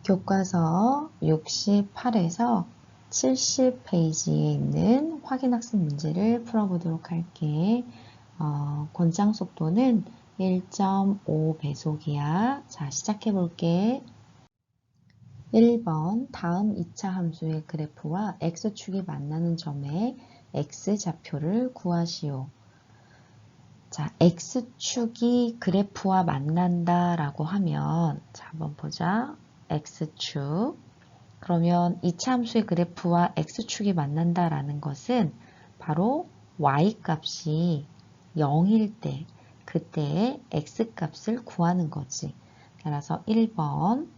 교과서 68에서 70페이지에 있는 확인학습 문제를 풀어보도록 할게. 권장 속도는 1.5배속이야. 자, 시작해 볼게. 1번, 다음 2차 함수의 그래프와 x축이 만나는 점의 x좌표를 구하시오. 자, x축이 그래프와 만난다 라고 하면, 자, 한번 보자. x축. 그러면 2차 함수의 그래프와 x축이 만난다 라는 것은 바로 y값이 0일 때, 그때의 x값을 구하는 거지. 따라서 1번,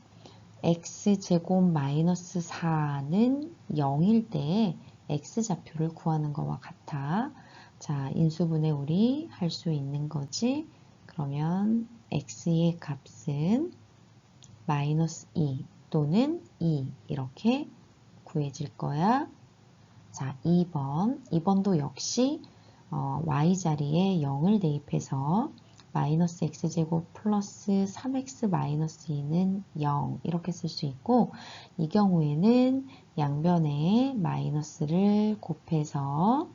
x제곱 마이너스 4는 0일 때의 x좌표를 구하는 것과 같아. 자, 인수분해 우리 할 수 있는 거지. 그러면 x의 값은 마이너스 2 또는 2 이렇게 구해질 거야. 자, 2번도 역시 y자리에 0을 대입해서 마이너스 x제곱 플러스 3x 마이너스 2는 0 이렇게 쓸 수 있고, 이 경우에는 양변에 마이너스를 곱해서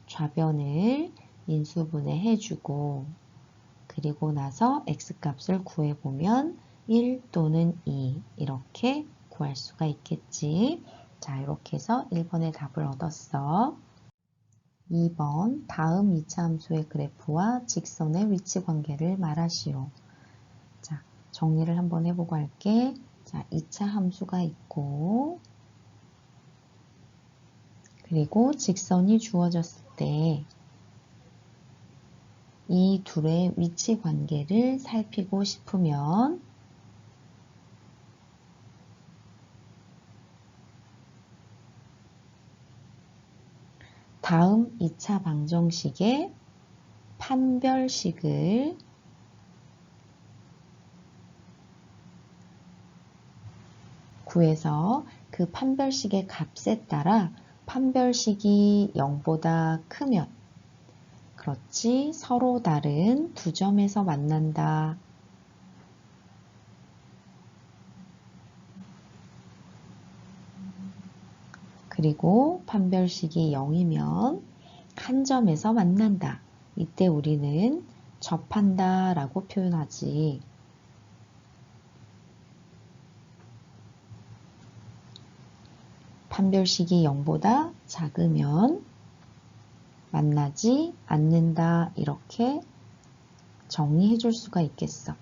좌변을 인수분해 해주고, 그리고 나서 x값을 구해보면 1 또는 2 이렇게 구할 수가 있겠지. 자, 이렇게 해서 1번의 답을 얻었어. 2번, 다음 2차 함수의 그래프와 직선의 위치 관계를 말하시오. 자, 정리를 한번 해보고 할게. 자, 2차 함수가 있고, 그리고 직선이 주어졌을 때 이 둘의 위치 관계를 살피고 싶으면 다음 2차 방정식의 판별식을 구해서 그 판별식의 값에 따라 판별식이 0보다 크면, 그렇지, 서로 다른 두 점에서 만난다. 그리고 판별식이 0이면 한 점에서 만난다. 이때 우리는 접한다 라고 표현하지. 판별식이 0보다 작으면 만나지 않는다 이렇게 정리해 줄 수가 있겠어.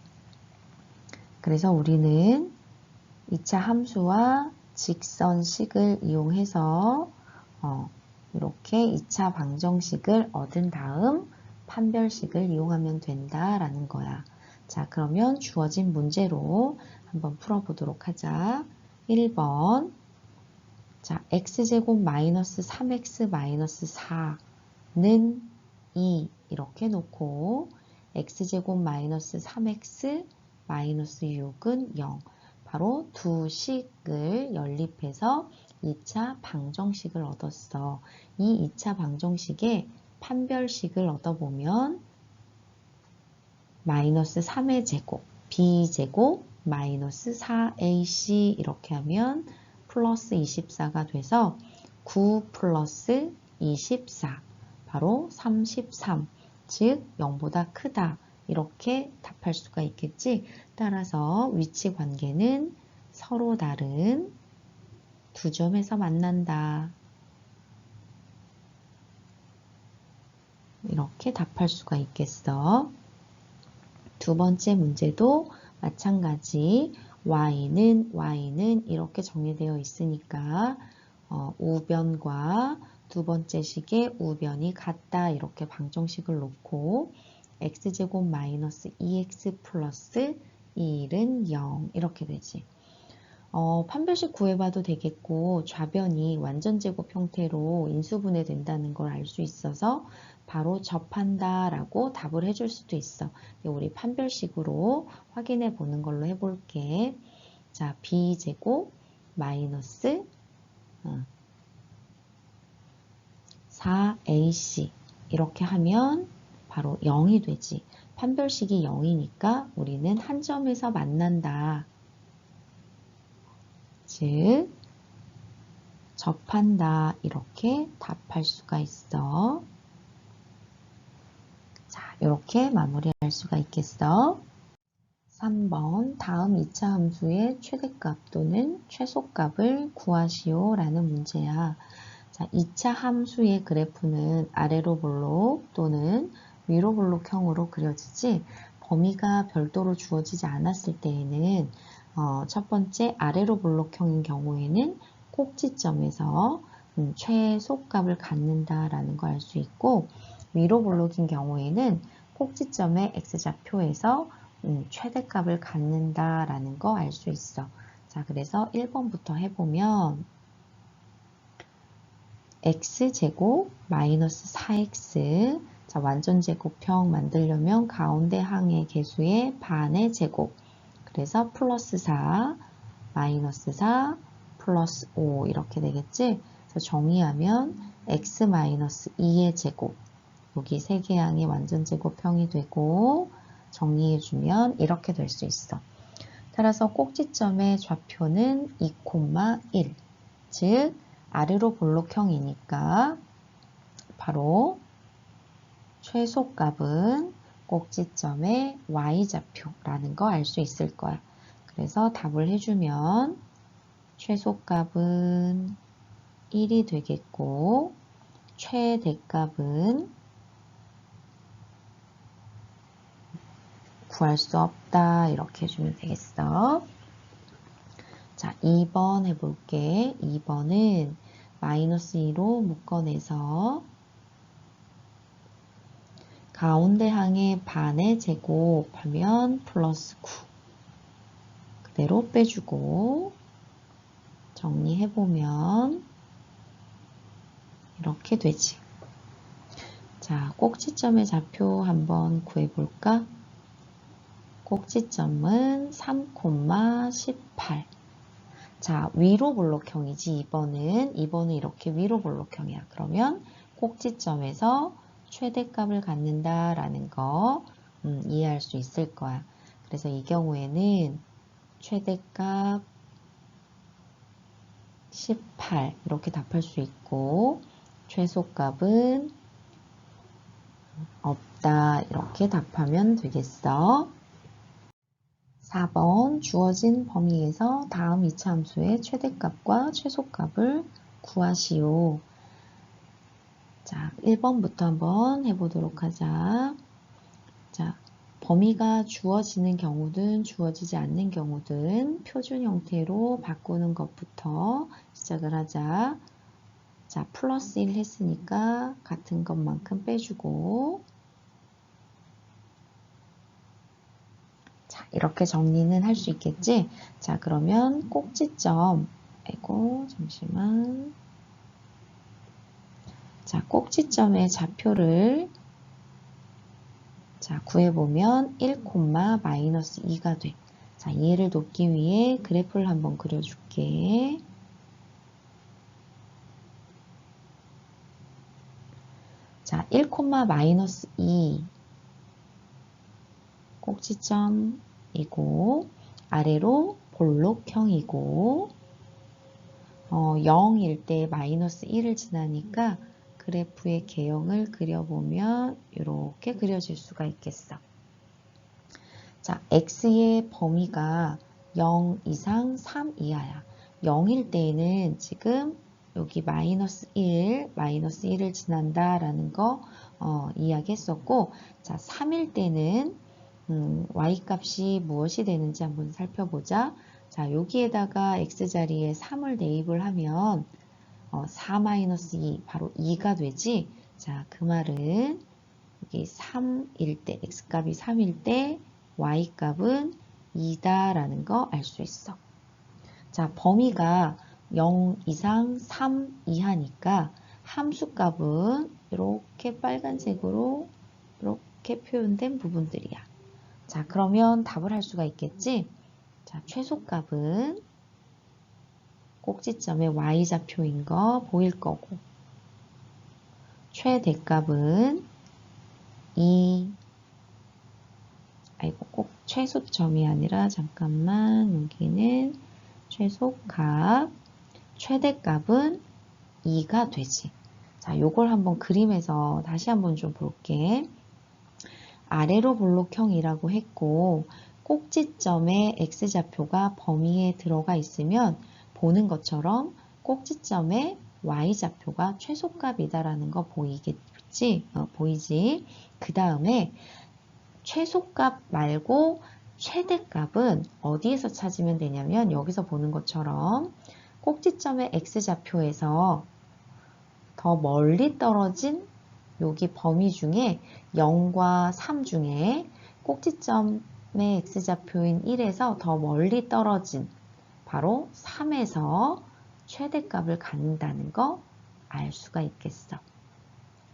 그래서 우리는 2차 함수와 직선식을 이용해서 이렇게 2차 방정식을 얻은 다음 판별식을 이용하면 된다라는 거야. 자, 그러면 주어진 문제로 한번 풀어보도록 하자. 1번, 자, x제곱 마이너스 3x 마이너스 4는 2 이렇게 놓고 x제곱 마이너스 3x 마이너스 6은 0. 바로 두 식을 연립해서 2차 방정식을 얻었어. 이 2차 방정식의 판별식을 얻어보면 마이너스 3의 제곱, b제곱, 마이너스 4ac 이렇게 하면 플러스 24가 돼서 9 플러스 24, 바로 33, 즉 0보다 크다. 이렇게 답할 수가 있겠지. 따라서 위치 관계는 서로 다른 두 점에서 만난다. 이렇게 답할 수가 있겠어. 두 번째 문제도 마찬가지. y는 이렇게 정리되어 있으니까 우변과 두 번째 식의 우변이 같다. 이렇게 방정식을 놓고 x제곱 마이너스 2x 플러스 1은 0 이렇게 되지. 판별식 구해봐도 되겠고 좌변이 완전제곱 형태로 인수분해 된다는 걸 알 수 있어서 바로 접한다 라고 답을 해줄 수도 있어. 우리 판별식으로 확인해 보는 걸로 해볼게. 자, b제곱 마이너스 4ac 이렇게 하면 바로 0이 되지. 판별식이 0이니까 우리는 한 점에서 만난다. 즉 접한다 이렇게 답할 수가 있어. 자, 이렇게 마무리할 수가 있겠어. 3번 다음 2차 함수의 최대값 또는 최소값을 구하시오 라는 문제야. 자, 2차 함수의 그래프는 아래로 볼록 또는 위로 볼록형으로 그려지지 범위가 별도로 주어지지 않았을 때에는 첫 번째 아래로 볼록형인 경우에는 꼭지점에서 최소값을 갖는다라는 거 알 수 있고 위로 볼록인 경우에는 꼭지점의 x좌표에서 최대값을 갖는다라는 거 알 수 있어. 자, 그래서 1번부터 해보면 x제곱 마이너스 4x 자, 완전제곱형 만들려면 가운데 항의 개수의 반의 제곱 그래서 플러스 4 마이너스 4 플러스 5 이렇게 되겠지? 그래서 정의하면 x 마이너스 2의 제곱 여기 세 개 항의 완전제곱형이 되고 정리해주면 이렇게 될 수 있어. 따라서 꼭지점의 좌표는 2,1 즉 아래로 볼록형이니까 바로 최소값은 꼭지점의 y좌표라는 거 알 수 있을 거야. 그래서 답을 해주면 최소값은 1이 되겠고 최대값은 구할 수 없다 이렇게 해주면 되겠어. 자, 2번 해볼게. 2번은 마이너스 2로 묶어내서 가운데 항의 반의 제곱하면 플러스 9 그대로 빼주고 정리해보면 이렇게 되지. 자, 꼭지점의 좌표 한번 구해볼까? 꼭지점은 3,18 자, 위로 볼록형이지 2번은 이렇게 위로 볼록형이야. 그러면 꼭지점에서 최대값을 갖는다라는 거 이해할 수 있을 거야. 그래서 이 경우에는 최대값 18 이렇게 답할 수 있고 최소값은 없다 이렇게 답하면 되겠어. 4번 주어진 범위에서 다음 2차 함수의 최대값과 최소값을 구하시오. 자, 1번부터 한번 해보도록 하자. 자, 범위가 주어지는 경우든 주어지지 않는 경우든 표준 형태로 바꾸는 것부터 시작을 하자. 자, 플러스 1 했으니까 같은 것만큼 빼주고 자, 이렇게 정리는 할 수 있겠지? 자, 그러면 꼭지점 아이고 잠시만 자, 꼭지점의 좌표를 자, 구해보면 1, 마이너스 2가 돼. 자, 이해를 돕기 위해 그래프를 한번 그려줄게. 자, 1, 마이너스 2 꼭지점이고 아래로 볼록형이고 0일 때 마이너스 1을 지나니까 그래프의 개형을 그려보면 이렇게 그려질 수가 있겠어. 자, x의 범위가 0 이상 3 이하야. 0일 때에는 지금 여기 마이너스 1을 지난다라는 거 이야기했었고 자, 3일 때는 y값이 무엇이 되는지 한번 살펴보자. 자, 여기에다가 x자리에 3을 대입을 하면 4-2 바로 2가 되지. 자, 그 말은 여기 3일 때 x값이 3일 때 y값은 2다라는 거 알 수 있어. 자, 범위가 0 이상 3 이하니까 함수값은 이렇게 빨간색으로 이렇게 표현된 부분들이야. 자, 그러면 답을 할 수가 있겠지? 자, 최소값은 꼭지점의 y좌표인 거 보일 거고 최대값은 아이고 꼭 최소점이 아니라 잠깐만 여기는 최소값, 최대값은 2가 되지. 자, 요걸 한번 그림에서 다시 한번 좀 볼게. 아래로 볼록형이라고 했고 꼭지점에 x좌표가 범위에 들어가 있으면 보는 것처럼 꼭지점에 y좌표가 최소값이다라는 거 보이겠지? 보이지? 그 다음에 최소값 말고 최대값은 어디에서 찾으면 되냐면 여기서 보는 것처럼 꼭지점의 x좌표에서 더 멀리 떨어진 여기 범위 중에 0과 3 중에 꼭지점의 x좌표인 1에서 더 멀리 떨어진 바로 3에서 최대값을 갖는다는 거 알 수가 있겠어.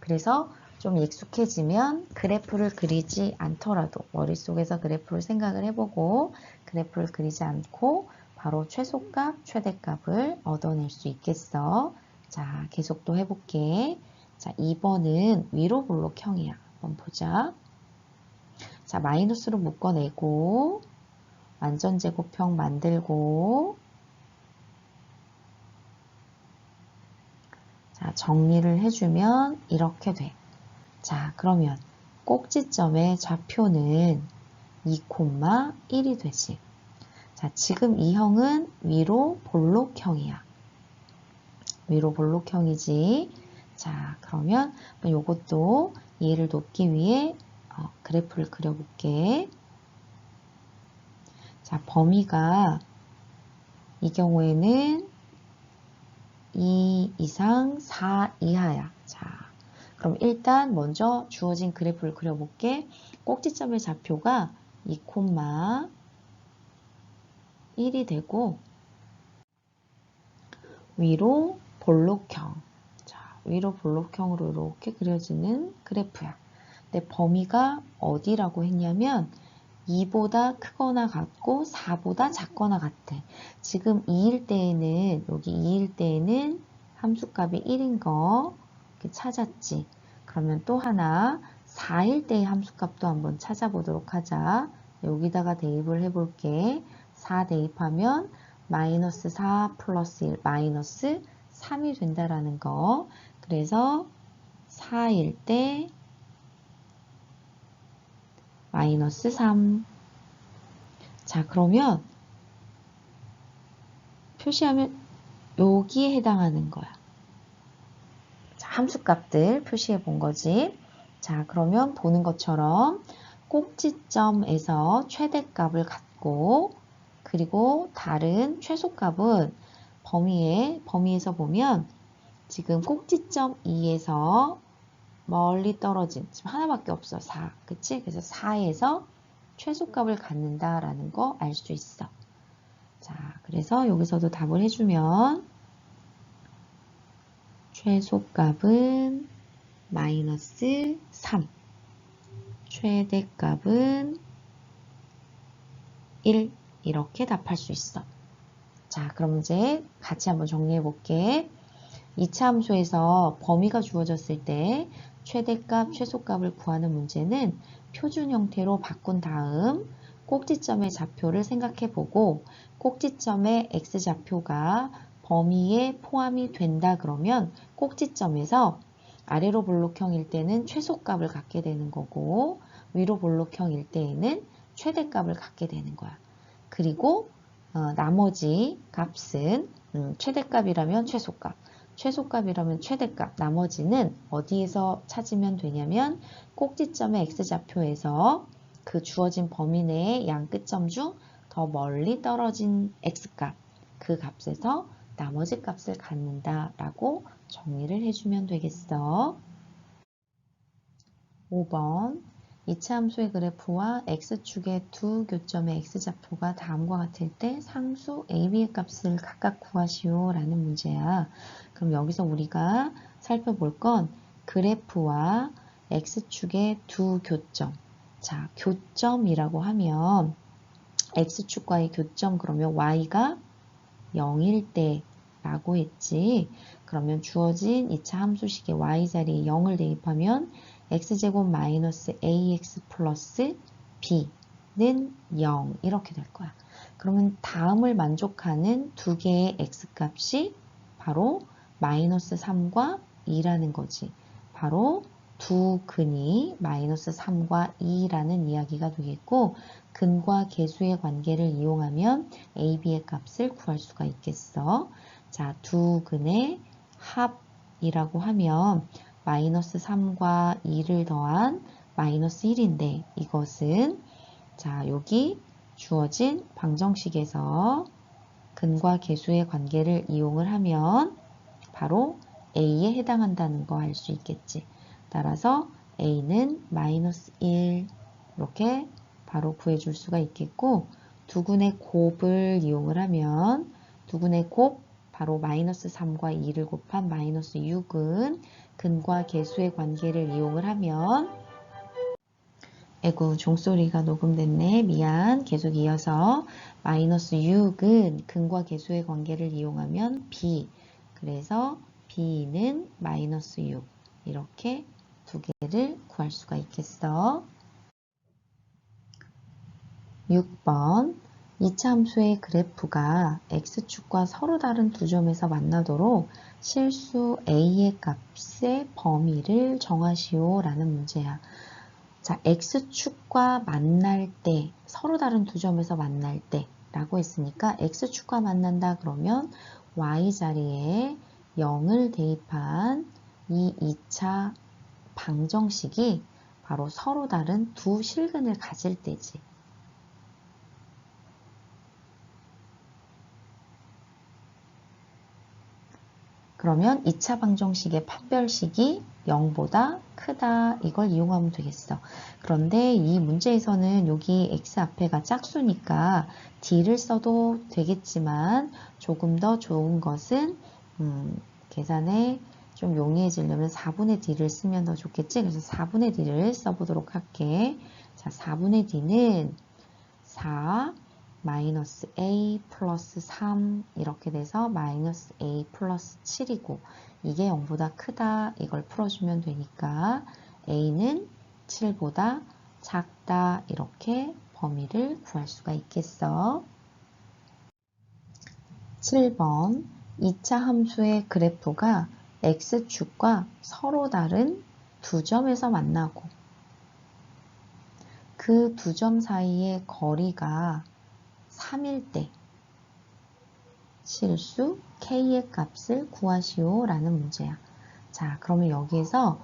그래서 좀 익숙해지면 그래프를 그리지 않더라도 머릿속에서 그래프를 생각을 해보고 그래프를 그리지 않고 바로 최소값, 최대값을 얻어낼 수 있겠어. 자, 계속 또 해볼게. 자, 2번은 위로 볼록형이야. 한번 보자. 자, 마이너스로 묶어내고 완전 제곱형 만들고 자, 정리를 해주면 이렇게 돼. 자, 그러면 꼭지점의 좌표는 2,1이 되지. 자, 지금 이 형은 위로 볼록형이야. 위로 볼록형이지. 자, 그러면 요것도 이해를 돕기 위해 그래프를 그려볼게. 자, 범위가 이 경우에는 2 이상 4 이하야. 자, 그럼 일단 먼저 주어진 그래프를 그려볼게. 꼭지점의 좌표가 2,1이 되고 위로 볼록형. 자, 위로 볼록형으로 이렇게 그려지는 그래프야. 근데 범위가 어디라고 했냐면 2보다 크거나 같고 4보다 작거나 같아. 지금 2일 때에는 여기 2일 때에는 함수값이 1인 거 이렇게 찾았지. 그러면 또 하나 4일 때의 함수값도 한번 찾아보도록 하자. 여기다가 대입을 해볼게. 4 대입하면 마이너스 4 플러스 1 마이너스 3이 된다라는 거. 그래서 4일 때 마이너스 3. 자, 그러면 표시하면 여기에 해당하는 거야. 자, 함수값들 표시해 본 거지. 자, 그러면 보는 것처럼 꼭지점에서 최대값을 갖고 그리고 다른 최소값은 범위에서 보면 지금 꼭지점 2에서 멀리 떨어진 지금 하나밖에 없어. 4. 그치? 그래서 4에서 최소값을 갖는다라는 거 알 수 있어. 자, 그래서 여기서도 답을 해주면 최소값은 마이너스 3, 최대값은 1 이렇게 답할 수 있어. 자, 그럼 이제 같이 한번 정리해 볼게. 2차 함수에서 범위가 주어졌을 때 최대값, 최소값을 구하는 문제는 표준 형태로 바꾼 다음 꼭지점의 좌표를 생각해 보고 꼭지점의 x좌표가 범위에 포함이 된다 그러면 꼭지점에서 아래로 볼록형일 때는 최소값을 갖게 되는 거고 위로 볼록형일 때에는 최대값을 갖게 되는 거야. 그리고 나머지 값은 최대값이라면 최소값, 최소값이라면 최대값, 나머지는 어디에서 찾으면 되냐면 꼭지점의 x좌표에서 그 주어진 범위 내의 양 끝점 중 더 멀리 떨어진 x값, 그 값에서 나머지 값을 갖는다라고 정리를 해주면 되겠어. 5번 2차 함수의 그래프와 x축의 두 교점의 x좌표가 다음과 같을 때 상수 a, b의 값을 각각 구하시오 라는 문제야. 그럼 여기서 우리가 살펴볼 건 그래프와 x축의 두 교점. 자, 교점이라고 하면 x축과의 교점 그러면 y가 0일 때 라고 했지. 그러면 주어진 2차 함수식의 y 자리에 0을 대입하면 x제곱 마이너스 ax 플러스 b는 0 이렇게 될 거야. 그러면 다음을 만족하는 두 개의 x값이 바로 마이너스 3과 2라는 거지. 바로 두 근이 마이너스 3과 2라는 이야기가 되겠고, 근과 계수의 관계를 이용하면 a, b의 값을 구할 수가 있겠어. 자, 두 근의 합이라고 하면 마이너스 3과 2를 더한 마이너스 1인데, 이것은 자, 여기 주어진 방정식에서 근과 계수의 관계를 이용을 하면 바로 a에 해당한다는 거 알 수 있겠지. 따라서 a는 마이너스 1 이렇게 바로 구해줄 수가 있겠고, 두근의 곱을 이용을 하면 두근의 곱 바로 마이너스 3과 2를 곱한 마이너스 6은 근과 계수의 관계를 이용을 하면 에구 종소리가 녹음됐네. 미안. 계속 이어서 마이너스 6은 근과 계수의 관계를 이용하면 b. 그래서 b는 마이너스 6. 이렇게 두 개를 구할 수가 있겠어. 6번 2차 함수의 그래프가 x축과 서로 다른 두 점에서 만나도록 실수 a의 값의 범위를 정하시오 라는 문제야. 자, x축과 만날 때, 서로 다른 두 점에서 만날 때 라고 했으니까 x축과 만난다 그러면 y자리에 0을 대입한 이 2차 방정식이 바로 서로 다른 두 실근을 가질 때지. 그러면 2차 방정식의 판별식이 0보다 크다 이걸 이용하면 되겠어. 그런데 이 문제에서는 여기 x 앞에가 짝수니까 d를 써도 되겠지만 조금 더 좋은 것은 계산에 좀 용이해지려면 4분의 d를 쓰면 더 좋겠지. 그래서 4분의 d를 써보도록 할게. 자, 4분의 d는 4 마이너스 a 플러스 3 이렇게 돼서 마이너스 a 플러스 7이고 이게 0보다 크다 이걸 풀어주면 되니까 a는 7보다 작다 이렇게 범위를 구할 수가 있겠어. 7번 2차 함수의 그래프가 x축과 서로 다른 두 점에서 만나고 그 두 점 사이의 거리가 3일 때 실수 k의 값을 구하시오 라는 문제야. 자, 그러면 여기에서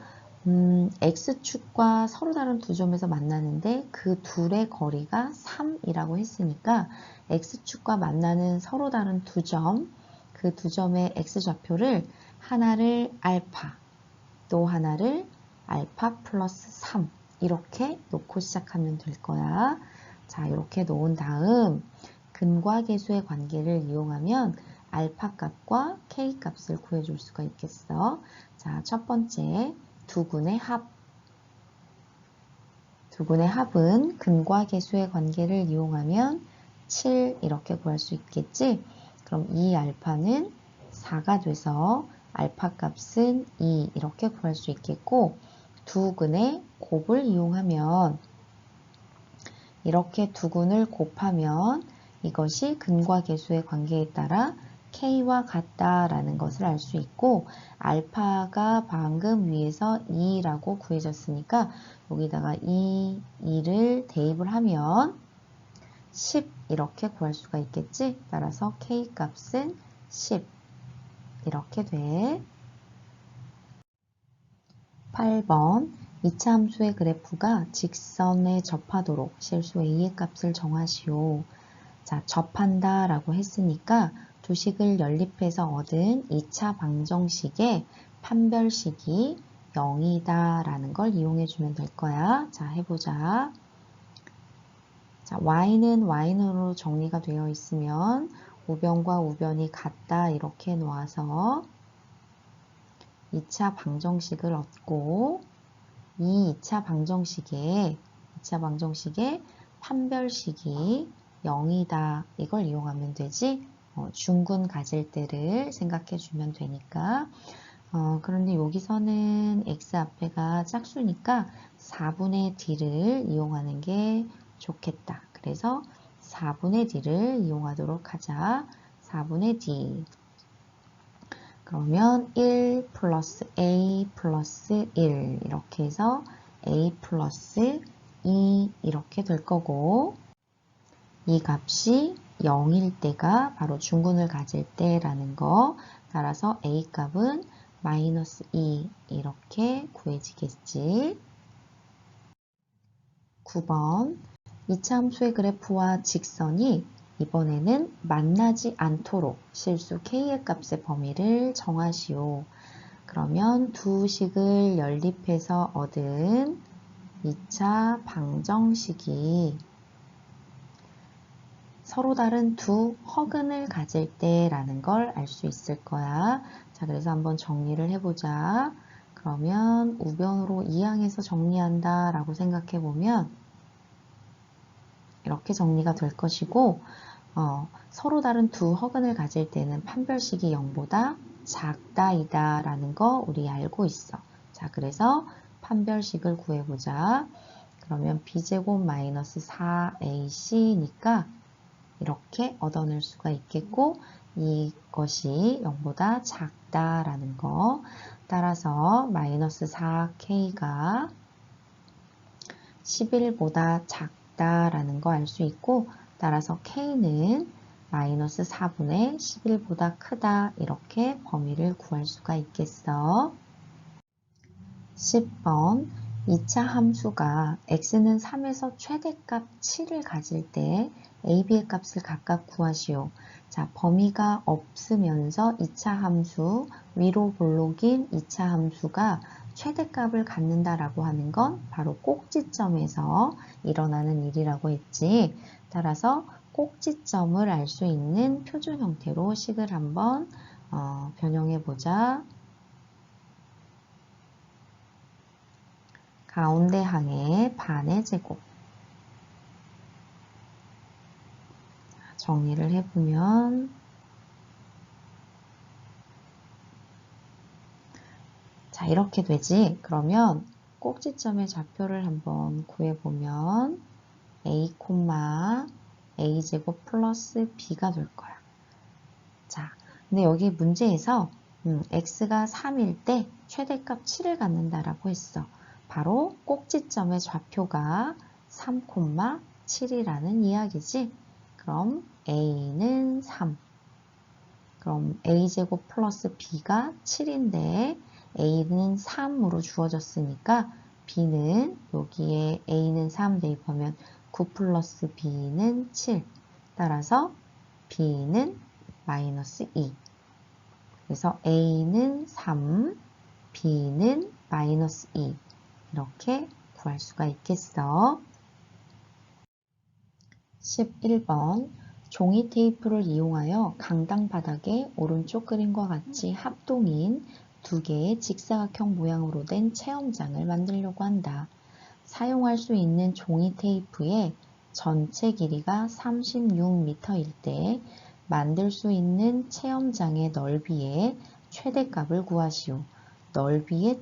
x축과 서로 다른 두 점에서 만나는데 그 둘의 거리가 3이라고 했으니까 x축과 만나는 서로 다른 두 점, 그 두 점의 x좌표를 하나를 알파, 또 하나를 알파 플러스 3 이렇게 놓고 시작하면 될 거야. 자, 이렇게 놓은 다음 근과 계수의 관계를 이용하면 알파 값과 k 값을 구해줄 수가 있겠어. 자, 첫 번째 두근의 합. 두근의 합은 근과 계수의 관계를 이용하면 7 이렇게 구할 수 있겠지. 그럼 이 알파는 4가 돼서 알파 값은 2 이렇게 구할 수 있겠고 두 근의 곱을 이용하면 이렇게 두 근을 곱하면 이것이 근과 계수의 관계에 따라 k와 같다라는 것을 알 수 있고 알파가 방금 위에서 2라고 구해졌으니까 여기다가 2를 대입을 하면 10 이렇게 구할 수가 있겠지. 따라서 k 값은 10 이렇게 돼. 8번 2차 함수의 그래프가 직선에 접하도록 실수 a의 값을 정하시오. 자, 접한다 라고 했으니까 두 식을 연립해서 얻은 2차 방정식의 판별식이 0이다 라는 걸 이용해 주면 될 거야. 자, 해보자. 자, y는 y는으로 정리가 되어 있으면 우변과 우변이 같다 이렇게 놓아서 2차 방정식을 얻고 이 2차 방정식의 판별식이 0이다. 이걸 이용하면 되지. 중근 가질 때를 생각해 주면 되니까. 그런데 여기서는 x 앞에가 짝수니까 4분의 d를 이용하는 게 좋겠다. 그래서 4분의 d를 이용하도록 하자. 4분의 d. 그러면 1 플러스 a 플러스 1 이렇게 해서 a 플러스 2 이렇게 될 거고, 이 값이 0일 때가 바로 중근을 가질 때라는 거. 따라서 a 값은 마이너스 2 이렇게 구해지겠지. 9번 2차 함수의 그래프와 직선이 이번에는 만나지 않도록 실수 k의 값의 범위를 정하시오. 그러면 두 식을 연립해서 얻은 2차 방정식이 서로 다른 두 허근을 가질 때라는 걸 알 수 있을 거야. 자, 그래서 한번 정리를 해보자. 그러면 우변으로 이항해서 정리한다 라고 생각해 보면 이렇게 정리가 될 것이고, 서로 다른 두 허근을 가질 때는 판별식이 0보다 작다이다 라는 거 우리 알고 있어. 자, 그래서 판별식을 구해보자. 그러면 b제곱 마이너스 4ac니까 이렇게 얻어낼 수가 있겠고, 이것이 0보다 작다라는 거. 따라서 마이너스 4k가 11보다 작다라는 거 알 수 있고, 따라서 k는 마이너스 4분의 11보다 크다 이렇게 범위를 구할 수가 있겠어. 10번 2차 함수가 x는 3에서 최대값 7을 가질 때 a, b의 값을 각각 구하시오. 자, 범위가 없으면서 2차 함수, 위로 볼록인 2차 함수가 최대값을 갖는다라고 하는 건 바로 꼭지점에서 일어나는 일이라고 했지. 따라서 꼭지점을 알 수 있는 표준 형태로 식을 한번 변형해 보자. 가운데 항의 반의 제곱. 정리를 해보면 자, 이렇게 되지. 그러면 꼭지점의 좌표를 한번 구해보면 a, a제곱 플러스 b가 될 거야. 자, 근데 여기 문제에서 x가 3일 때 최대값 7을 갖는다라고 했어. 바로 꼭지점의 좌표가 3, 7이라는 이야기지. 그럼 a는 3. 그럼 a제곱 플러스 b가 7인데 a는 3으로 주어졌으니까 b는 여기에 a는 3 대입하면 9 플러스 b는 7. 따라서 b는 마이너스 2. 그래서 a는 3, b는 마이너스 2. 이렇게 구할 수가 있겠어. 11번 종이 테이프를 이용하여 강당 바닥에 오른쪽 그림과 같이 합동인 두 개의 직사각형 모양으로 된 체험장을 만들려고 한다. 사용할 수 있는 종이 테이프의 전체 길이가 36m일 때 만들 수 있는 체험장의 넓이의 최대값을 구하시오. 넓이의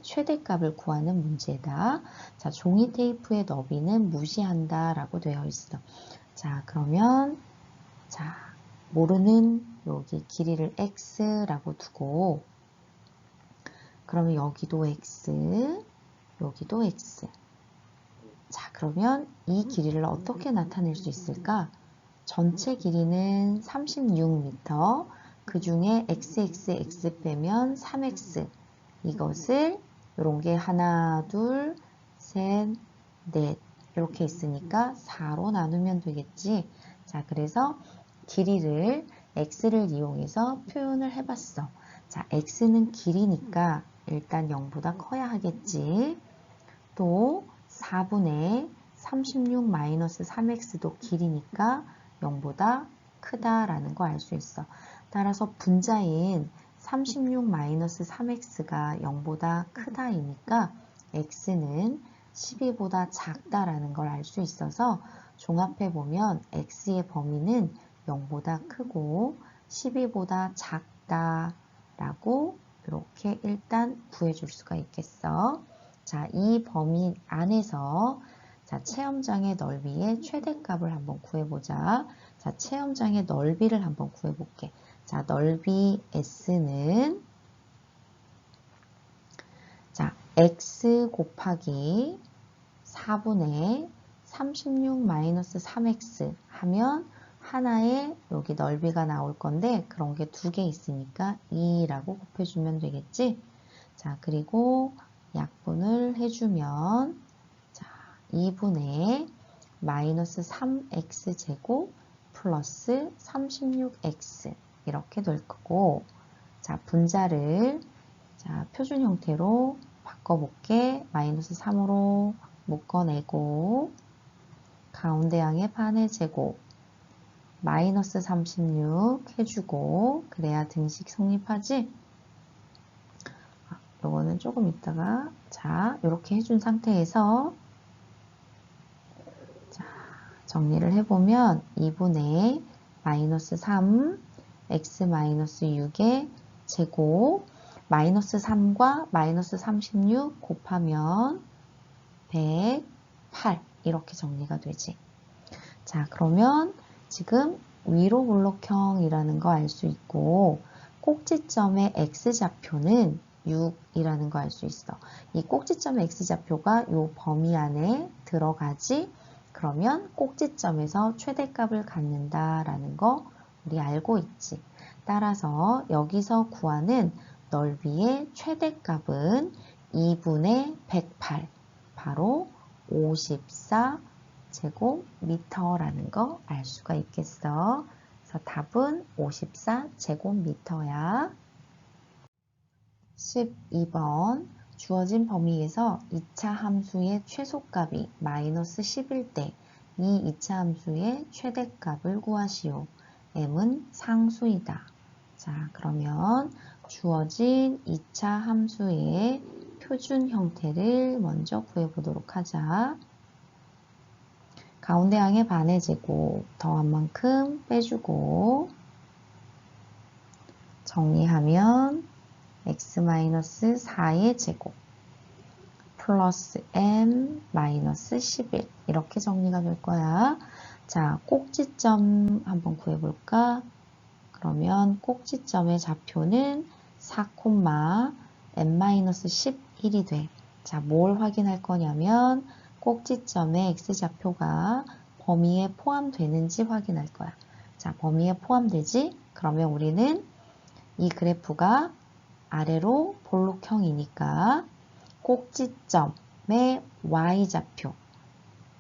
최대값을 구하는 문제다. 자, 종이 테이프의 너비는 무시한다 라고 되어 있어. 자, 그러면 자, 모르는 여기 길이를 x라고 두고, 그러면 여기도 x, 여기도 x. 자, 그러면 이 길이를 어떻게 나타낼 수 있을까? 전체 길이는 36m, 그 중에 x 빼면 3x. 이것을 이런 게 하나, 둘, 셋, 넷 이렇게 있으니까 4로 나누면 되겠지. 자, 그래서 길이를 x를 이용해서 표현을 해봤어. 자, x는 길이니까 일단 0보다 커야 하겠지. 또 4분의 36 마이너스 3x도 길이니까 0보다 크다라는 거 알 수 있어. 따라서 분자인 36 마이너스 3x가 0보다 크다이니까 x는 12보다 작다라는 걸 알 수 있어서 종합해보면 x의 범위는 0보다 크고 12보다 작다라고 이렇게 일단 구해줄 수가 있겠어. 자, 이 범위 안에서 자, 체험장의 넓이의 최대값을 한번 구해보자. 자, 체험장의 넓이를 한번 구해볼게. 자, 넓이 S는 자, x 곱하기 4분의 36 마이너스 3x 하면 하나의 여기 넓이가 나올 건데 그런 게 두 개 있으니까 2라고 곱해주면 되겠지. 자, 그리고 약분을 해주면 자, 2분의 마이너스 3x 제곱 플러스 36x 이렇게 될 거고 자, 분자를 자, 표준 형태로 바꿔볼게. 마이너스 3으로 묶어내고 가운데 양의 반의 제곱 마이너스 36 해주고 그래야 등식 성립하지? 요거는 조금 있다가 자 이렇게 해준 상태에서 자 정리를 해보면 2분의 마이너스 3 x 마이너스 6의 제곱 마이너스 3과 마이너스 36 곱하면 108 이렇게 정리가 되지. 자, 그러면 지금 위로 블록형이라는 거 알 수 있고 꼭지점의 x좌표는 6이라는 거 알 수 있어. 이 꼭지점의 x좌표가 이 범위 안에 들어가지. 그러면 꼭지점에서 최대값을 갖는다라는 거 우리 알고 있지. 따라서 여기서 구하는 넓이의 최대값은 2분의 108 바로 54제곱미터라는 거 알 수가 있겠어. 그래서 답은 54제곱미터야. 12번 주어진 범위에서 2차 함수의 최소값이 마이너스 10일 때 이 2차 함수의 최대값을 구하시오. m은 상수이다. 자, 그러면 주어진 2차 함수의 표준 형태를 먼저 구해보도록 하자. 가운데 항의 반의 제곱 더한 만큼 빼주고 정리하면 x-4의 제곱 플러스 m-11 이렇게 정리가 될 거야. 자, 꼭지점 한번 구해볼까? 그러면 꼭지점의 좌표는 4, m-11이 돼. 자, 뭘 확인할 거냐면 꼭지점의 x좌표가 범위에 포함되는지 확인할 거야. 자, 범위에 포함되지? 그러면 우리는 이 그래프가 아래로 볼록형이니까 꼭지점의 y좌표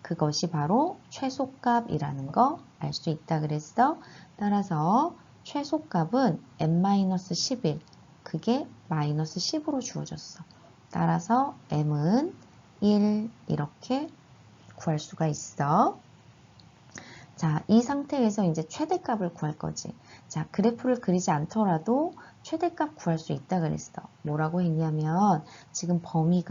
그것이 바로 최소값이라는 거 알 수 있다 그랬어. 따라서 최소값은 m-11 그게 마이너스 10으로 주어졌어. 따라서 m은 1 이렇게 구할 수가 있어. 자, 이 상태에서 이제 최대값을 구할 거지. 자, 그래프를 그리지 않더라도 최대값 구할 수 있다 그랬어. 뭐라고 했냐면 지금 범위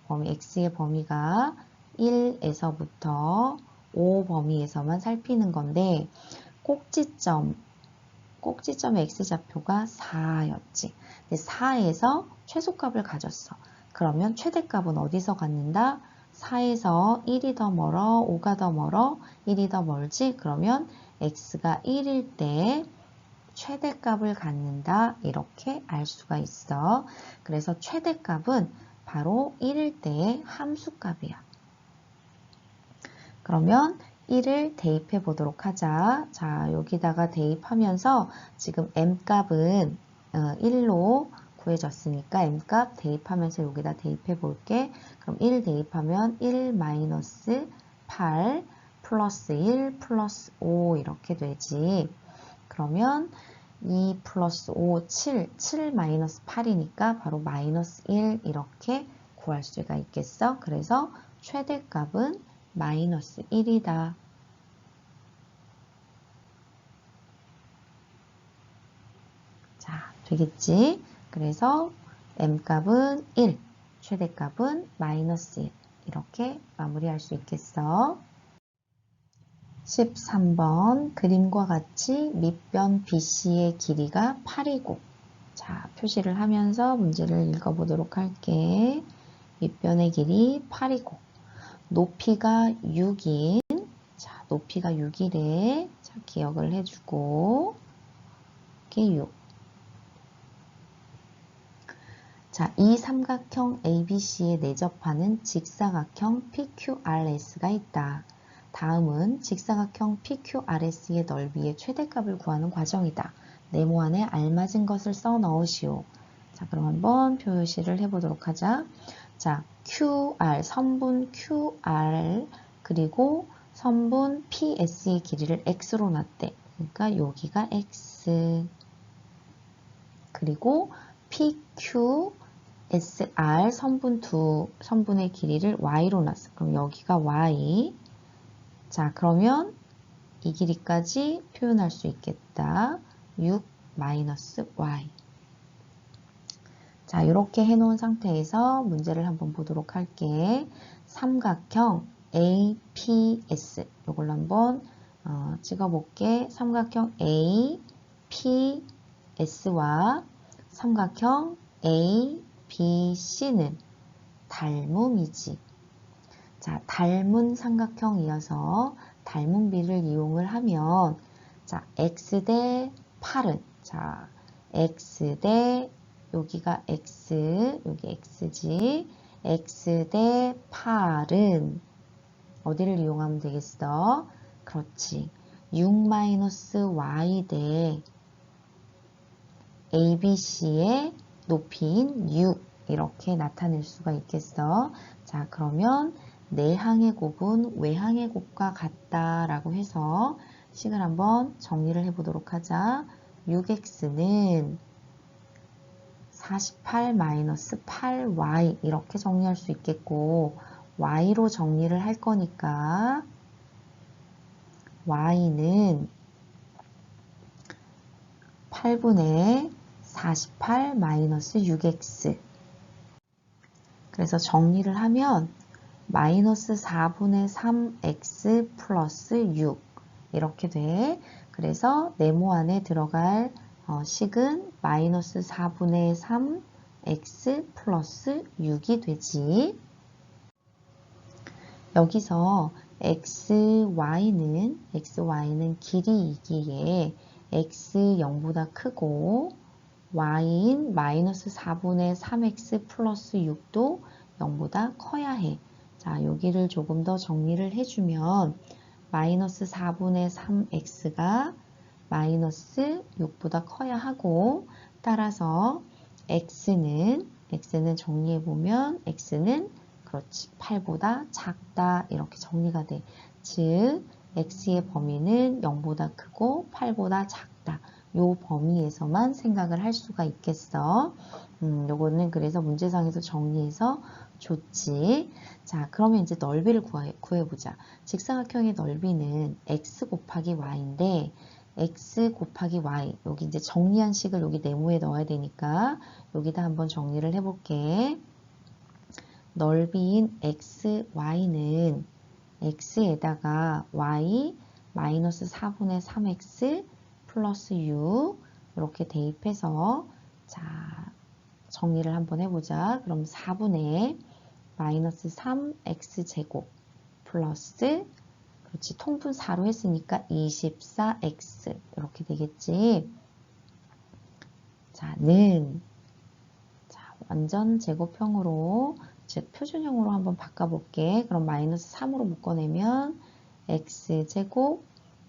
x의 범위가 1에서부터 5 범위에서만 살피는 건데 꼭지점의 x좌표가 4였지. 4에서 최소값을 가졌어. 그러면 최대값은 어디서 갖는다? 4에서 1이 더 멀어, 5가 더 멀어, 1이 더 멀지? 그러면 x가 1일 때 최대값을 갖는다. 이렇게 알 수가 있어. 그래서 최대값은 바로 1일 때의 함수값이야. 그러면 1을 대입해 보도록 하자. 자, 여기다가 대입하면서 지금 m값은 1로 구해졌으니까 m값 대입하면서 여기다 대입해 볼게. 그럼 1 대입하면 1-8 플러스 1 플러스 5 이렇게 되지. 그러면 2 플러스 5, 7 마이너스 8이니까 바로 마이너스 1 이렇게 구할 수가 있겠어. 그래서 최대값은 마이너스 1이다. 자, 되겠지? 그래서 m값은 1, 최대값은 마이너스 1 이렇게 마무리할 수 있겠어. 13번 그림과 같이 밑변 BC의 길이가 8이고 자, 표시를 하면서 문제를 읽어보도록 할게. 밑변의 길이 8이고 높이가 6인, 자, 높이가 6이래. 자, 기억을 해주고, 이게 6. 자, 이 삼각형 ABC에 내접하는 직사각형 PQRS가 있다. 다음은 직사각형 PQRS의 넓이의 최대값을 구하는 과정이다. 네모안에 알맞은 것을 써 넣으시오. 자, 그럼 한번 표시를 해보도록 하자. 자, QR, 선분 QR, 그리고 선분 PS의 길이를 X로 놨대. 그러니까 여기가 X. 그리고 PQ, SR 선분 선분의 길이를 Y로 놨어. 그럼 여기가 Y. 자, 그러면 이 길이까지 표현할 수 있겠다. 6 마이너스 Y. 자, 이렇게 해놓은 상태에서 문제를 한번 보도록 할게. 삼각형 APS. 이걸로 한번 찍어볼게. 삼각형 APS와 삼각형 ABC는 닮음이지. 자, 닮은 삼각형이어서 닮은 비를 이용을 하면, 자, X 대 8은, 자, X 대, 여기가 X, 여기 X지. X 대 8은 어디를 이용하면 되겠어? 그렇지. 6-Y 대 ABC의 높이인 6 이렇게 나타낼 수가 있겠어. 자, 그러면 내항의 곱은 외항의 곱과 같다라고 해서 식을 한번 정리를 해보도록 하자. 6x는 48-8y 이렇게 정리할 수 있겠고 y로 정리를 할 거니까 y는 8분의 48-6x. 그래서 정리를 하면 마이너스 4분의 3x 플러스 6 이렇게 돼. 그래서 네모 안에 들어갈 식은 마이너스 4분의 3x 플러스 6이 되지. 여기서 xy는 길이이기에 x 0보다 크고 y인 마이너스 4분의 3x 플러스 6도 0보다 커야 해. 자, 여기를 조금 더 정리를 해주면 마이너스 4분의 3x가 마이너스 6보다 커야 하고 따라서 x는 정리해보면 x는 그렇지 8보다 작다 이렇게 정리가 돼. 즉 x의 범위는 0보다 크고 8보다 작다. 요 범위에서만 생각을 할 수가 있겠어. 요거는 그래서 문제상에서 정리해서 줬지. 자, 그러면 이제 넓이를 구해보자. 직사각형의 넓이는 x 곱하기 y인데 x 곱하기 y 여기 이제 정리한 식을 여기 네모에 넣어야 되니까 여기다 한번 정리를 해볼게. 넓이인 xy는 x에다가 y 마이너스 4분의 3x 플러스 6 이렇게 대입해서 자 정리를 한번 해보자. 그럼 4분의 마이너스 3x제곱 플러스 그렇지 통분 4로 했으니까 24x 이렇게 되겠지. 자, 완전 제곱형으로 즉 표준형으로 한번 바꿔볼게. 그럼 마이너스 3으로 묶어내면 x제곱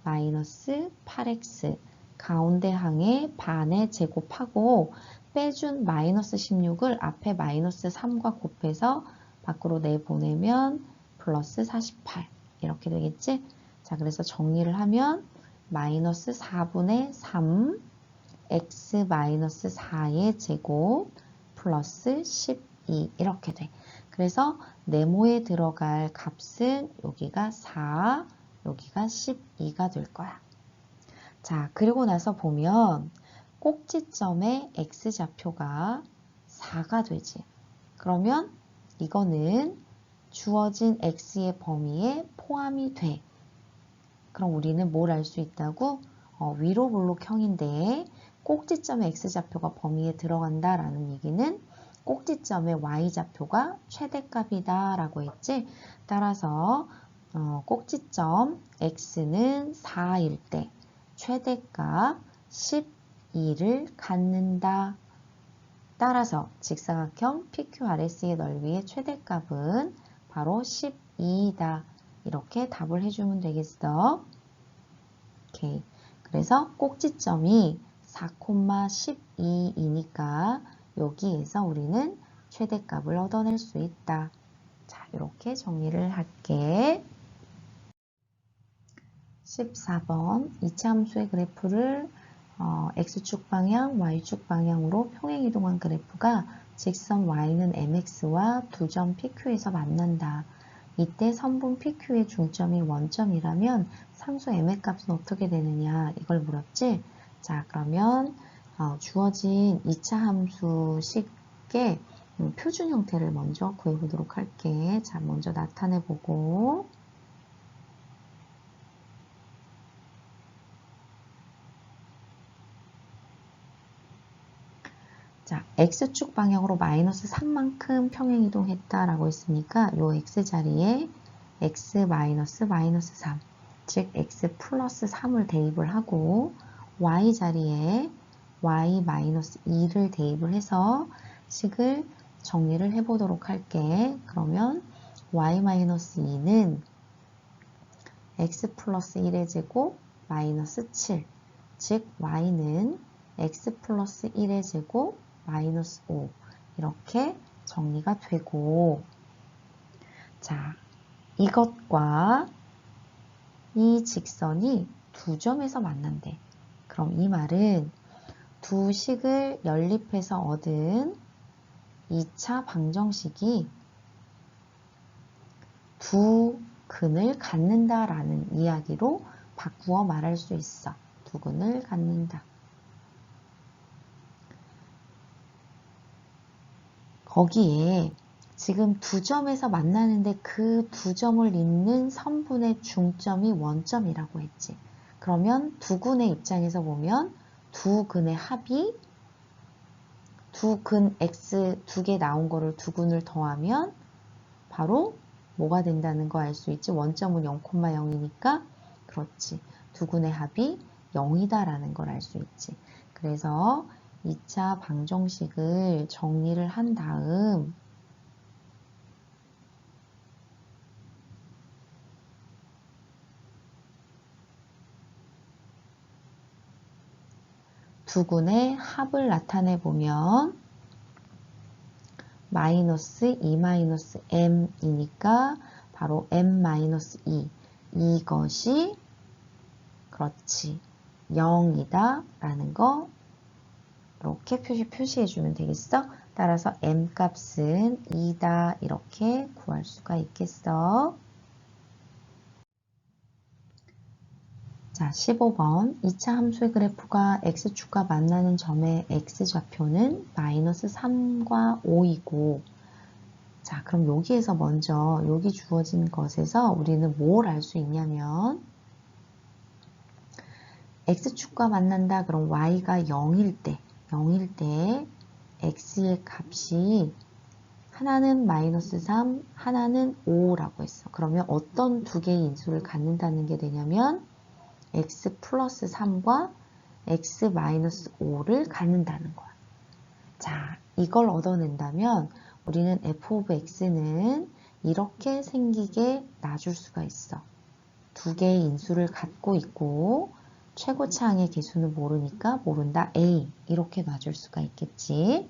마이너스 8x 가운데 항에 반에 제곱하고 빼준 마이너스 16을 앞에 마이너스 3과 곱해서 밖으로 내보내면 플러스 48 이렇게 되겠지? 자, 그래서 정리를 하면 마이너스 4분의 3 x 마이너스 4의 제곱 플러스 12 이렇게 돼. 그래서 네모에 들어갈 값은 여기가 4, 여기가 12가 될 거야. 자, 그리고 나서 보면 꼭지점의 x좌표가 4가 되지. 그러면 이거는 주어진 x의 범위에 포함이 돼. 그럼 우리는 뭘 알 수 있다고? 위로 볼록형인데 꼭지점의 x좌표가 범위에 들어간다라는 얘기는 꼭지점의 y좌표가 최대값이다 라고 했지. 따라서 꼭지점 x는 4일 때 최대값 12를 갖는다. 따라서 직사각형 PQRS의 넓이의 최대값은 바로 12이다. 이렇게 답을 해주면 되겠어. 오케이. 그래서 꼭지점이 4,12이니까 여기에서 우리는 최대값을 얻어낼 수 있다. 자, 이렇게 정리를 할게. 14번 이차 함수의 그래프를 x축 방향, y축 방향으로 평행이동한 그래프가 직선 y는 mx와 두 점 PQ에서 만난다. 이때 선분 PQ의 중점이 원점이라면 상수 m의 값은 어떻게 되느냐 이걸 물었지. 자, 그러면 주어진 2차 함수식의 표준 형태를 먼저 구해보도록 할게. 자, 먼저 나타내보고 자, x축 방향으로 마이너스 3만큼 평행이동했다라고 했으니까 요 x자리에 x 마이너스 3, 즉 x 플러스 3을 대입을 하고 y자리에 y 마이너스 2를 대입을 해서 식을 정리를 해보도록 할게. 그러면 y 마이너스 2는 x 플러스 1의 제곱 마이너스 7, 즉 y는 x 플러스 1의 제곱 마이너스 5 이렇게 정리가 되고, 자, 이것과 이 직선이 두 점에서 만난대. 그럼 이 말은 두 식을 연립해서 얻은 2차 방정식이 두 근을 갖는다라는 이야기로 바꾸어 말할 수 있어. 두 근을 갖는다. 거기에 지금 두 점에서 만나는데 그 두 점을 잇는 선분의 중점이 원점이라고 했지. 그러면 두 근의 입장에서 보면 두 근의 합이 두 근 x 두 개 나온 거를 두 근을 더하면 바로 뭐가 된다는 거 알 수 있지. 원점은 0,0이니까 그렇지. 두 근의 합이 0이다라는 걸 알 수 있지. 그래서 2차 방정식을 정리를 한 다음 두 근의 합을 나타내 보면 마이너스 2 마이너스 m이니까 바로 m 마이너스 2 이것이 그렇지 0이다 라는 거 이렇게 표시해 주면 되겠어. 따라서 m 값은 2다 이렇게 구할 수가 있겠어. 자, 15번 2차 함수의 그래프가 x축과 만나는 점의 x좌표는 마이너스 3과 5이고, 자, 그럼 여기에서 먼저 여기 주어진 것에서 우리는 뭘 알 수 있냐면 x축과 만난다 그럼 y가 0일 때 x의 값이 하나는 마이너스 3, 하나는 5라고 했어. 그러면 어떤 두 개의 인수를 갖는다는 게 되냐면 x 플러스 3과 x 마이너스 5를 갖는다는 거야. 자, 이걸 얻어낸다면 우리는 f of x는 이렇게 생기게 놔줄 수가 있어. 두 개의 인수를 갖고 있고 최고차항의 개수는 모르니까 모른다 a 이렇게 놔줄 수가 있겠지.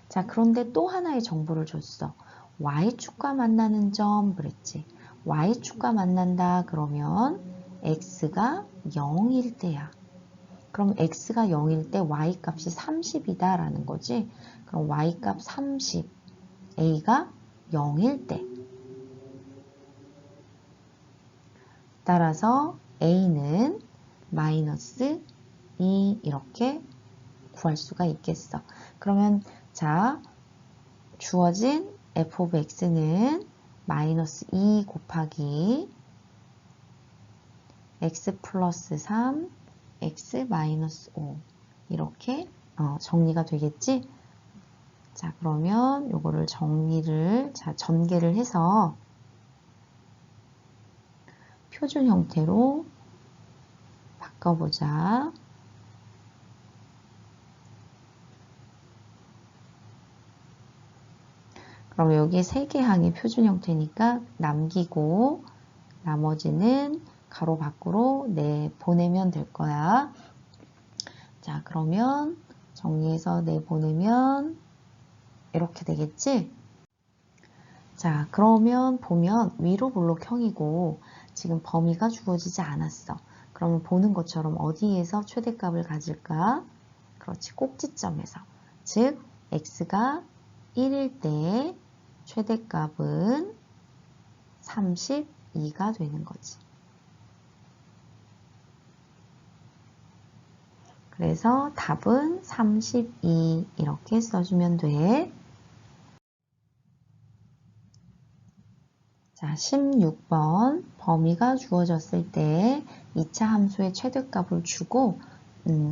자, 그런데 또 하나의 정보를 줬어. y축과 만나는 점 그랬지. y축과 만난다 그러면 x가 0일 때야. 그럼 x가 0일 때 y 값이 30이다 라는 거지. 그럼 y 값 30, a가 0일 때. 따라서 a는 마이너스 2 이렇게 구할 수가 있겠어. 그러면 자, 주어진 f of x는 마이너스 2 곱하기 x 플러스 3, x 마이너스 5 이렇게 정리가 되겠지? 자, 그러면 요거를 전개를 해서 표준 형태로 바꿔보자. 그럼 여기 3개 항이 표준 형태니까 남기고 나머지는 가로 밖으로 내보내면 될 거야. 자, 그러면 정리해서 내보내면 이렇게 되겠지? 자, 그러면 보면 위로 블록형이고 지금 범위가 주어지지 않았어. 그러면 보는 것처럼 어디에서 최대값을 가질까? 그렇지, 꼭지점에서. 즉, x가 1일 때 최대값은 32가 되는 거지. 그래서 답은 32 이렇게 써주면 돼. 자, 16번 범위가 주어졌을 때 2차 함수의 최대값을 주고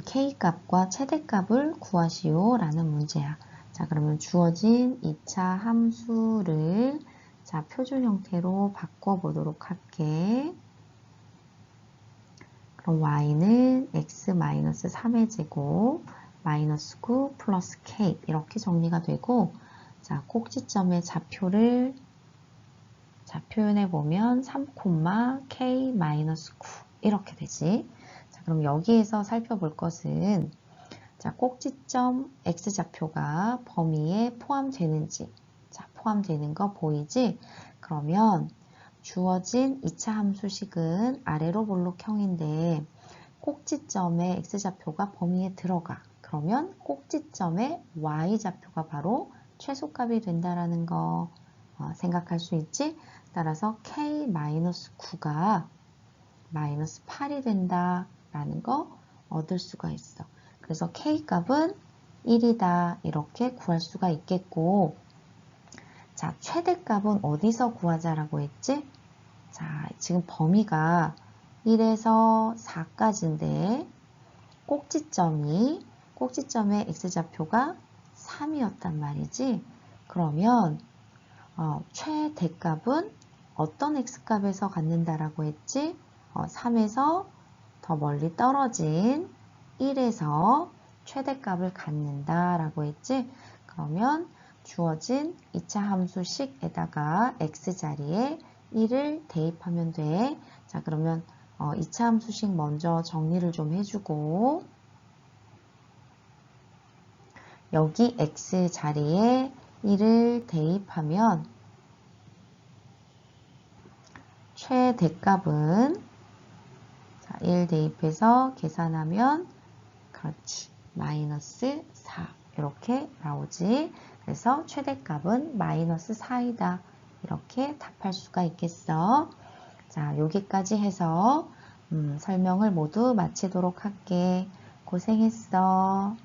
k값과 최대값을 구하시오 라는 문제야. 자, 그러면 주어진 2차 함수를 자, 표준 형태로 바꿔보도록 할게. 그럼 y는 x-3의 제곱 마이너스 9 플러스 k 이렇게 정리가 되고 자, 꼭지점의 좌표를 자, 표현해 보면 3,k-9 이렇게 되지. 자, 그럼 여기에서 살펴볼 것은 자, 꼭지점 x좌표가 범위에 포함되는지 자, 포함되는 거 보이지? 그러면 주어진 2차 함수식은 아래로 볼록형인데 꼭지점의 x좌표가 범위에 들어가. 그러면 꼭지점의 y좌표가 바로 최소값이 된다라는 거 생각할 수 있지? 따라서 k-9가 마이너스 8이 된다라는 거 얻을 수가 있어. 그래서 k값은 1이다 이렇게 구할 수가 있겠고 자, 최대값은 어디서 구하자라고 했지? 자, 지금 범위가 1에서 4까지인데 꼭지점의 x좌표가 3이었단 말이지. 그러면 최대값은 어떤 x값에서 갖는다라고 했지? 3에서 더 멀리 떨어진 1에서 최대값을 갖는다라고 했지? 그러면 주어진 2차 함수식에다가 x 자리에 1을 대입하면 돼. 자, 그러면 2차 함수식 먼저 정리를 좀 해주고 여기 x 자리에 1을 대입하면 최대값은 자, 1 대입해서 계산하면 그렇지 마이너스 4 이렇게 나오지. 그래서 최대값은 마이너스 4이다. 이렇게 답할 수가 있겠어. 자, 여기까지 해서 설명을 모두 마치도록 할게. 고생했어.